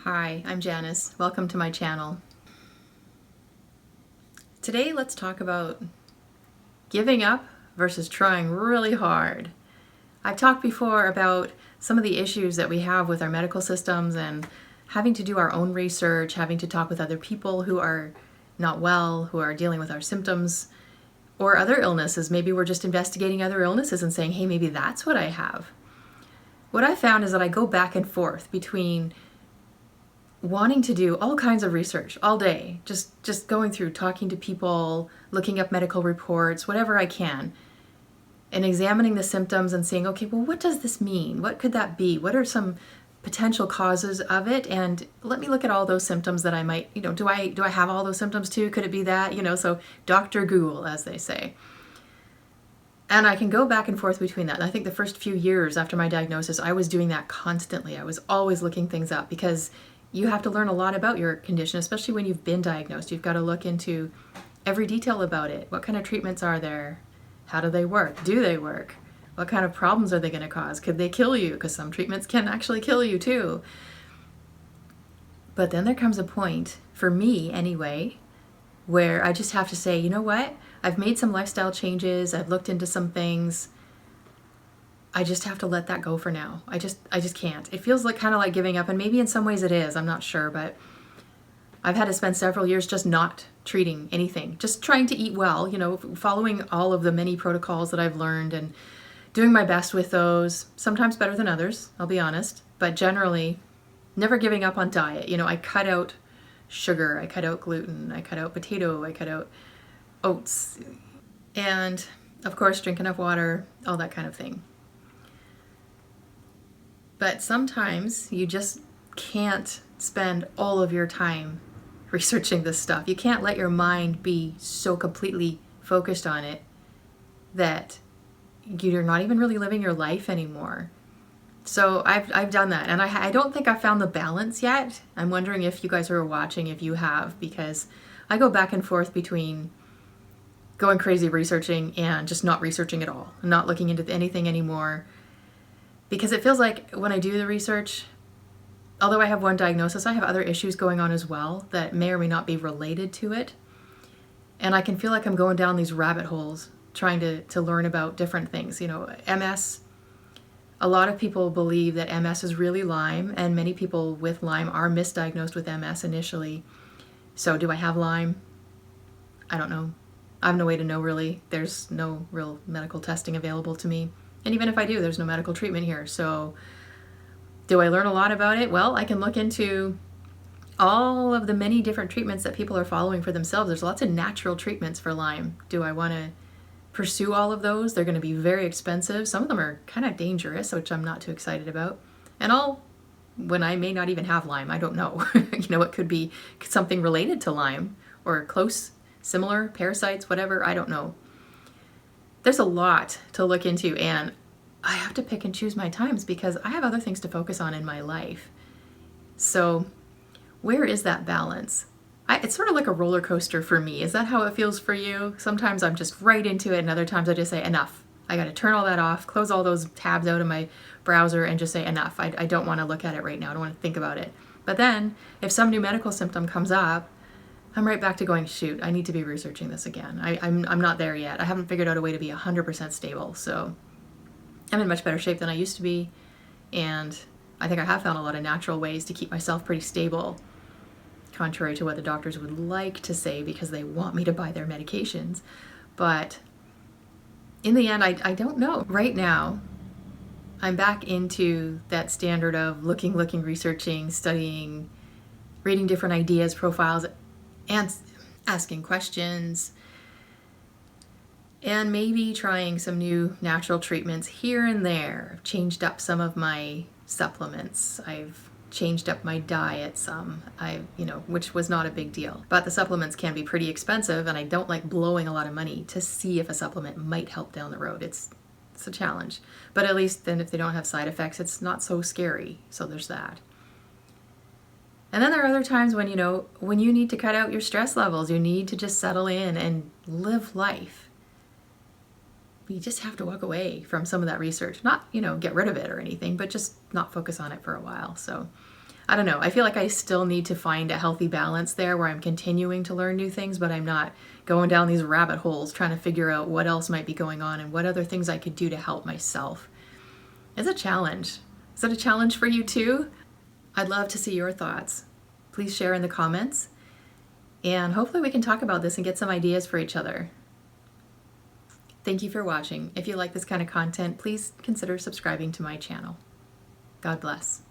Hi, I'm Janice. Welcome to my channel. Today let's talk about giving up versus trying really hard. I've talked before about some of the issues that we have with our medical systems and having to do our own research, having to talk with other people who are not well, who are dealing with our symptoms or other illnesses. Maybe we're just investigating other illnesses and saying, hey, maybe that's what I have. What I found is that I go back and forth between wanting to do all kinds of research all day, just going through, talking to people, looking up medical reports, whatever I can, and examining the symptoms and saying, okay, well, what does this mean? What could that be? What are some potential causes of it? And let me look at all those symptoms that I might, do I have all those symptoms too? Could it be that? So Dr. Google, as they say. And I can go back and forth between that. And I think the first few years after my diagnosis, I was doing that constantly. I was always looking things up because you have to learn a lot about your condition, especially when you've been diagnosed. You've got to look into every detail about it. What kind of treatments are there? How do they work? Do they work? What kind of problems are they going to cause? Could they kill you? Because some treatments can actually kill you too. But then there comes a point, for me anyway, where I just have to say, you know what? I've made some lifestyle changes. I've looked into some things. I just have to let that go for now. I just can't. It feels like kind of like giving up, and maybe in some ways it is. I'm not sure, but I've had to spend several years just not treating anything, just trying to eat well, following all of the many protocols that I've learned and doing my best with those, sometimes better than others, I'll be honest, but generally never giving up on diet. I cut out sugar, I cut out gluten, I cut out potato, I cut out oats, and of course drink enough water, all that kind of thing. But sometimes you just can't spend all of your time researching this stuff. You can't let your mind be so completely focused on it that you're not even really living your life anymore. So I've done that, and I don't think I've found the balance yet. I'm wondering if you guys are watching, if you have, because I go back and forth between going crazy researching and just not researching at all, not looking into anything anymore. Because it feels like when I do the research, although I have one diagnosis, I have other issues going on as well that may or may not be related to it. And I can feel like I'm going down these rabbit holes trying to learn about different things. MS, a lot of people believe that MS is really Lyme, and many people with Lyme are misdiagnosed with MS initially. So do I have Lyme? I don't know. I have no way to know really. There's no real medical testing available to me. And even if I do, there's no medical treatment here. So do I learn a lot about it? Well, I can look into all of the many different treatments that people are following for themselves. There's lots of natural treatments for Lyme. Do I want to pursue all of those? They're going to be very expensive. Some of them are kind of dangerous, which I'm not too excited about. And when I may not even have Lyme, I don't know. It could be something related to Lyme or close, similar parasites, whatever. I don't know. There's a lot to look into, and I have to pick and choose my times because I have other things to focus on in my life. So where is that balance? It's sort of like a roller coaster for me. Is that how it feels for you? Sometimes I'm just right into it, and other times I just say, enough. I got to turn all that off, close all those tabs out of my browser, and just say, enough. I don't want to look at it right now. I don't want to think about it. But then if some new medical symptom comes up, I'm right back to going, shoot, I need to be researching this again. I'm not there yet. I haven't figured out a way to be 100% stable. So I'm in much better shape than I used to be. And I think I have found a lot of natural ways to keep myself pretty stable, contrary to what the doctors would like to say because they want me to buy their medications. But in the end, I don't know. Right now, I'm back into that standard of looking, researching, studying, reading different ideas, profiles, and asking questions, and maybe trying some new natural treatments here and there. I've changed up some of my supplements. I've changed up my diet some, which was not a big deal. But the supplements can be pretty expensive, and I don't like blowing a lot of money to see if a supplement might help down the road. It's a challenge. But at least then if they don't have side effects, it's not so scary. So there's that. And then there are other times when, when you need to cut out your stress levels, you need to just settle in and live life. You just have to walk away from some of that research. Not, get rid of it or anything, but just not focus on it for a while. So I don't know. I feel like I still need to find a healthy balance there where I'm continuing to learn new things, but I'm not going down these rabbit holes trying to figure out what else might be going on and what other things I could do to help myself. It's a challenge. Is it a challenge for you too? I'd love to see your thoughts. Please share in the comments, and hopefully we can talk about this and get some ideas for each other. Thank you for watching. If you like this kind of content, please consider subscribing to my channel. God bless.